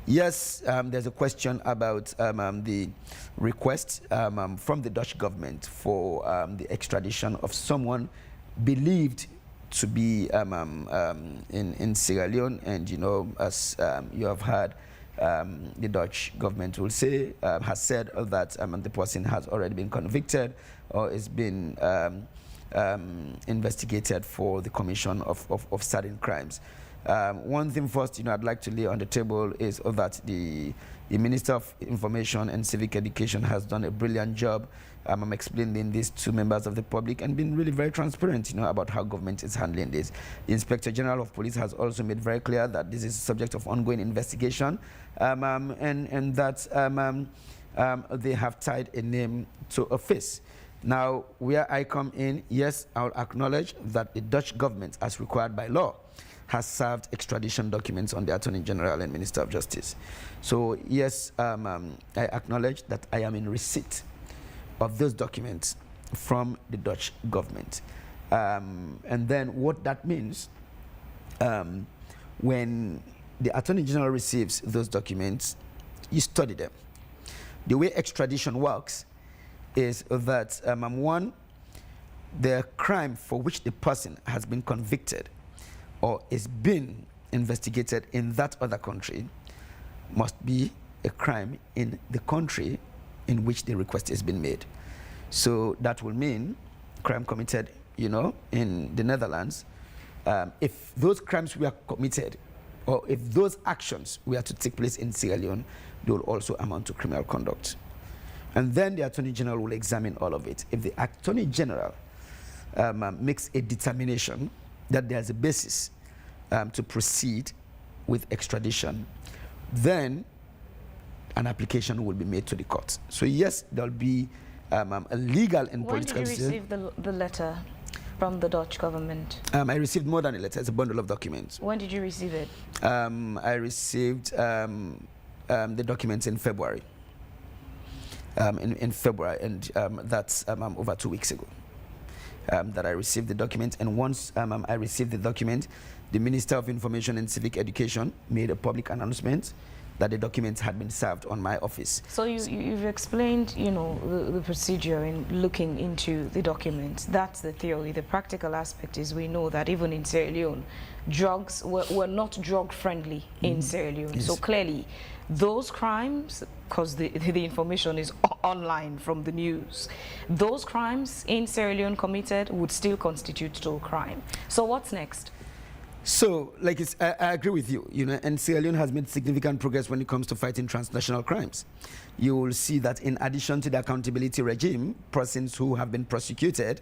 Yes, there's a question about the request from the Dutch government for the extradition of someone believed to be in Sierra Leone. And, you know, as you have heard, the Dutch government will say, has said that the person has already been convicted or is being investigated for the commission of certain crimes. One thing first, you know, I'd like to lay on the table is that the Minister of Information and Civic Education has done a brilliant job. I'm explaining this to members of the public and been really very transparent, you know, about how government is handling this. The Inspector General of Police has also made very clear that this is a subject of ongoing investigation, and that they have tied a name to a face. Now, where I come in, yes, I'll acknowledge that the Dutch government, as required by law, has served extradition documents on the Attorney General and Minister of Justice. So yes, I acknowledge that I am in receipt of those documents from the Dutch government. And then what that means, when the Attorney General receives those documents, you study them. The way extradition works is that, one, the crime for which the person has been convicted or is being investigated in that other country must be a crime in the country in which the request has been made. So that will mean crime committed, you know, in the Netherlands. If those crimes were committed, or if those actions were to take place in Sierra Leone, they will also amount to criminal conduct. And then the Attorney General will examine all of it. If the Attorney General makes a determination that there's a basis to proceed with extradition, then an application will be made to the court. So yes, there'll be a legal and political... When did you receive the letter from the Dutch government? I received more than a letter. It's a bundle of documents. When did you receive it? I received the documents in February. In February, and that's over 2 weeks ago. That I received the document, and once I received the document, the Minister of Information and Civic Education made a public announcement that the documents had been served on my office. So you've explained, you know, the procedure in looking into the documents. That's the theory. The practical aspect is we know that even in Sierra Leone, drugs were not drug-friendly in Sierra Leone. Yes. So clearly, those crimes, because the information is online from the news, those crimes in Sierra Leone committed would still constitute still crime. So what's next? So, like, I agree with you, you know, and Sierra Leone has made significant progress when it comes to fighting transnational crimes. You will see that in addition to the accountability regime, persons who have been prosecuted,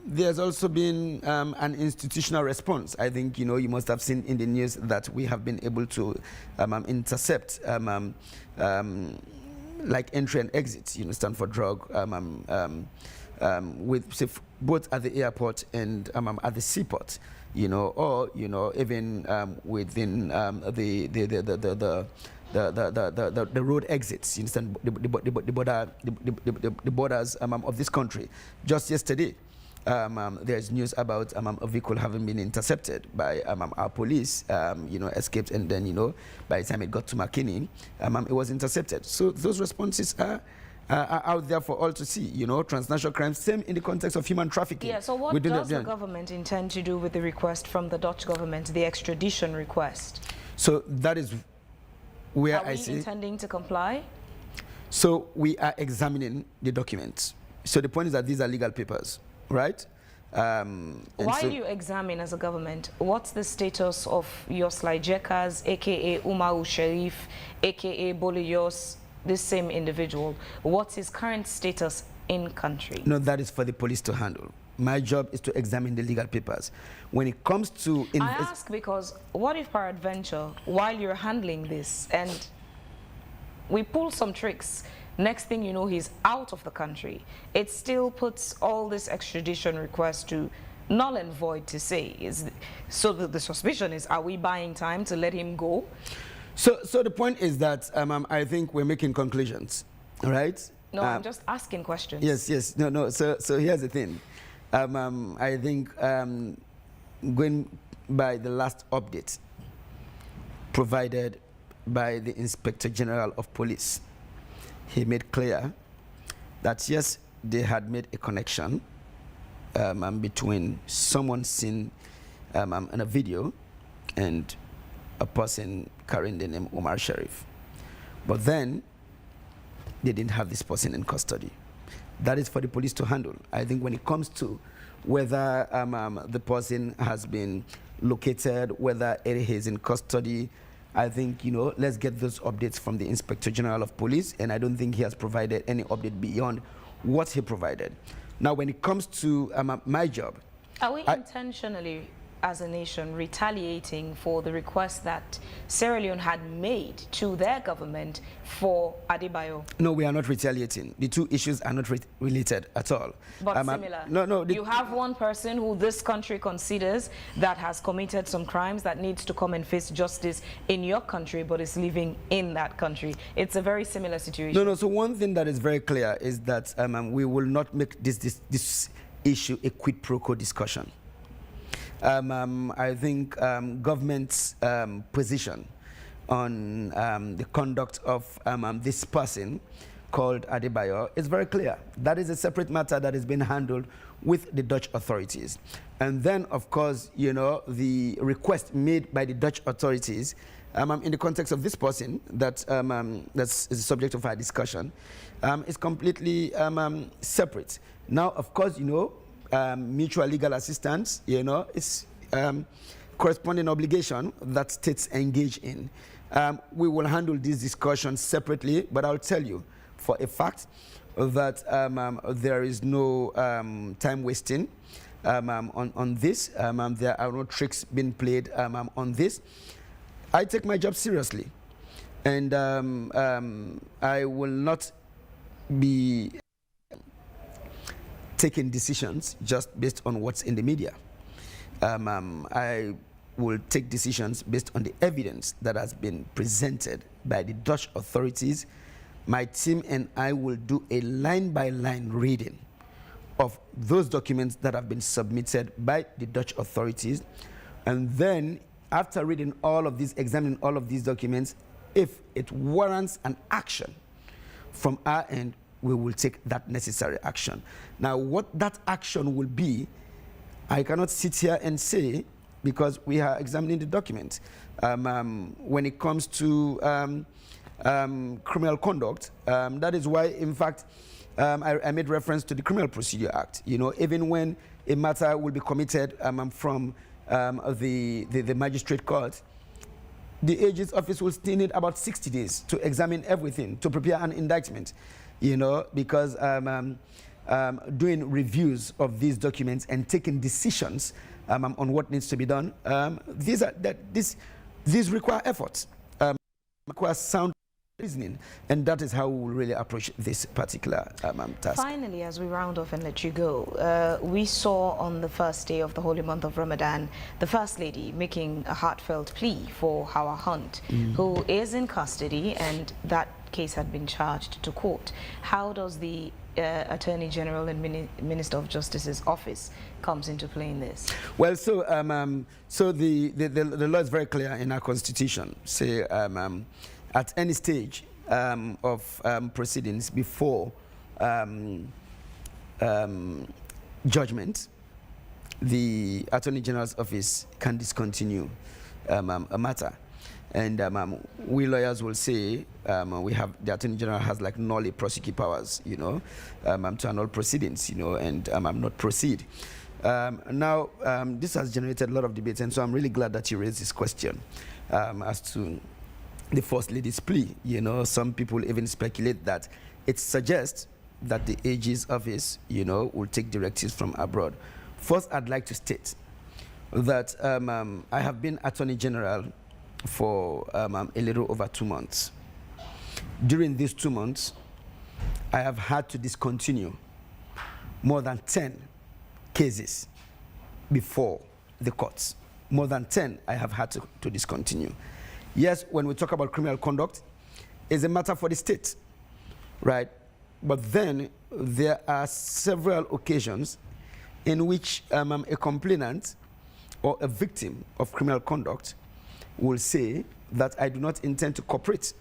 there's also been an institutional response. I think, you know, you must have seen in the news that we have been able to intercept like entry and exit, you know, stand for drug, with both at the airport and at the seaport, you know, or, you know, even within the road exits, you understand, the borders of this country. Just yesterday, there's news about a vehicle having been intercepted by our police, you know, escaped, and then, you know, by the time it got to McKinney, it was intercepted. So those responses are out there for all to see, you know, transnational crimes, same in the context of human trafficking. Yeah, so what does the government intend to do with the request from the Dutch government, the extradition request? So that is where I see... Are we intending to comply? So we are examining the documents. So the point is that these are legal papers, right? While you examine as a government, what's the status of Jos Leijdekkers, aka Umaru Sharif, aka Boliyos, this same individual? What's his current status in country? No, that is for the police to handle. My job is to examine the legal papers. When it comes to... I ask because what if peradventure, while you're handling this, and we pull some tricks, next thing you know, he's out of the country. It still puts all this extradition requests to null and void, to say. So the suspicion is, are we buying time to let him go? So the point is that I think we're making conclusions, right? No, I'm just asking questions. Yes. No. So here's the thing. I think going by the last update, provided by the Inspector General of Police. He made clear that yes, they had made a connection between someone seen in a video and a person carrying the name Omar Sharif. But then they didn't have this person in custody. That is for the police to handle. I think when it comes to whether the person has been located, whether it is in custody, I think, you know, let's get those updates from the Inspector General of Police, and I don't think he has provided any update beyond what he provided. Now, when it comes to my job... Are we intentionally, as a nation, retaliating for the request that Sierra Leone had made to their government for Adebayor? No, we are not retaliating. The two issues are not related at all. But similar. No. You have one person who this country considers that has committed some crimes that needs to come and face justice in your country, but is living in that country. It's a very similar situation. No. So one thing that is very clear is that we will not make this issue a quid pro quo discussion. I think government's position on the conduct of this person called Adebayor is very clear. That is a separate matter that is being handled with the Dutch authorities. And then, of course, you know, the request made by the Dutch authorities in the context of this person that's the subject of our discussion is completely separate. Now, of course, you know, mutual legal assistance, you know, it's corresponding obligation that states engage in. We will handle these discussions separately, but I'll tell you for a fact that there is no time wasting on this. There are no tricks being played on this. I take my job seriously, and I will not be taking decisions just based on what's in the media. I will take decisions based on the evidence that has been presented by the Dutch authorities. My team and I will do a line-by-line reading of those documents that have been submitted by the Dutch authorities. And then, after reading all of these, examining all of these documents, if it warrants an action from our end, we will take that necessary action. Now, what that action will be, I cannot sit here and say, because we are examining the document. When it comes to criminal conduct, that is why, in fact, I made reference to the Criminal Procedure Act. You know, even when a matter will be committed from the magistrate court, the AG's office will still need about 60 days to examine everything, to prepare an indictment. You know, because doing reviews of these documents and taking decisions on what needs to be done, these require effort, require sound reasoning, and that is how we will really approach this particular task. Finally, as we round off and let you go, we saw on the first day of the holy month of Ramadan, the First Lady making a heartfelt plea for Hawa Hunt, who is in custody, and that case had been charged to court. How does the Attorney General and Minister of Justice's office comes into play in this? Well, so the law is very clear in our constitution. Say at any stage of proceedings before judgment, the Attorney General's office can discontinue a matter. And we lawyers will say the Attorney General has like nolle prosequi powers, you know, to annul proceedings, you know, and not proceed. Now, this has generated a lot of debates, and so I'm really glad that you raised this question as to the First Lady's plea. You know, some people even speculate that it suggests that the AG's office, you know, will take directives from abroad. First, I'd like to state that I have been Attorney General for a little over 2 months. During these 2 months, I have had to discontinue more than 10 cases before the courts. More than 10 I have had to discontinue. Yes, when we talk about criminal conduct, it's a matter for the state, right? But then there are several occasions in which a complainant or a victim of criminal conduct will say that I do not intend to cooperate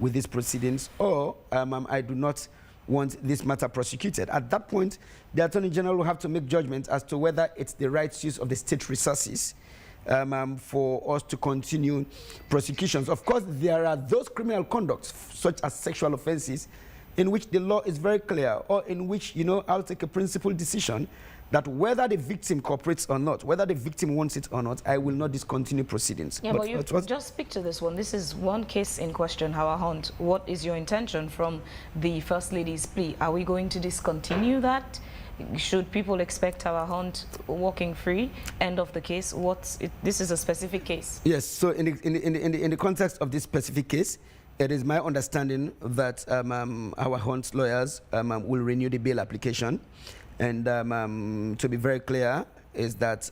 with these proceedings, or I do not want this matter prosecuted. At that point, the Attorney General will have to make judgment as to whether it's the right use of the state resources for us to continue prosecutions. Of course, there are those criminal conducts, such as sexual offenses, in which the law is very clear, or in which, I'll take a principled decision that whether the victim cooperates or not, whether the victim wants it or not, I will not discontinue proceedings. Yeah, but you just speak to this one. This is one case in question, Howard Hunt. What is your intention from the First Lady's plea? Are we going to discontinue that? Should people expect Howard Hunt walking free? End of the case. This is a specific case. Yes, so in the context of this specific case, it is my understanding that our Hunt's lawyers will renew the bail application. And to be very clear, is that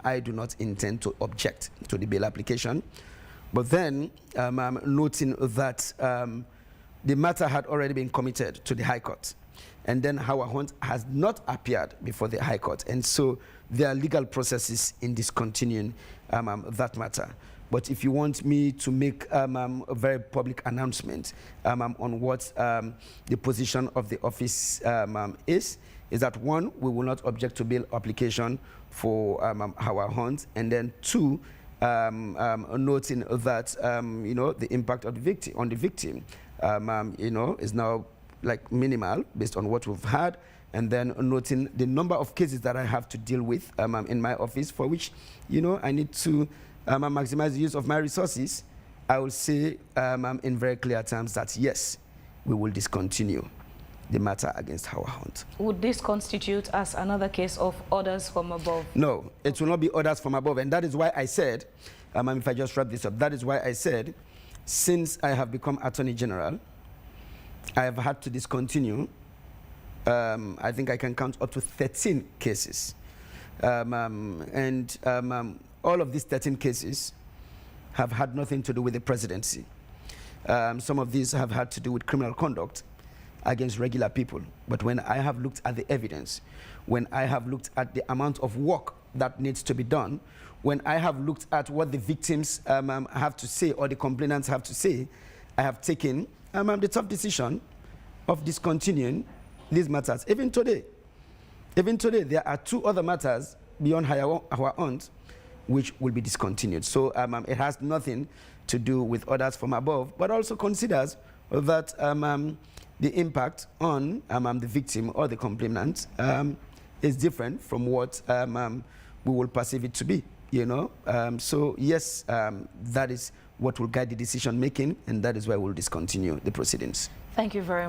I do not intend to object to the bail application. But then, noting that the matter had already been committed to the High Court. And then Howard Hunt has not appeared before the High Court. And so there are legal processes in discontinuing that matter. But if you want me to make a very public announcement on what the position of the office is that one, we will not object to bail application for Howard Hunt, and then two, noting that the impact of the victim on the victim is now like minimal based on what we've had, and then noting the number of cases that I have to deal with in my office, for which I need to maximize the use of my resources. I will say in very clear terms that yes, we will discontinue the matter against Howard Hunt. Would this constitute as another case of orders from above? No, it will not be orders from above, and that is why I said, if I just wrap this up, that is why I said, since I have become Attorney General, I have had to discontinue, I think I can count up to 13 cases. All of these 13 cases have had nothing to do with the presidency. Some of these have had to do with criminal conduct against regular people. But when I have looked at the evidence, when I have looked at the amount of work that needs to be done, when I have looked at what the victims have to say, or the complainants have to say, I have taken the tough decision of discontinuing these matters. Even today, there are two other matters beyond Howard Hunt which will be discontinued. So it has nothing to do with orders from above, but also considers that the impact on the victim or the complainant is different from what we will perceive it to be, So yes, that is what will guide the decision making, and that is why we'll discontinue the proceedings. Thank you very much.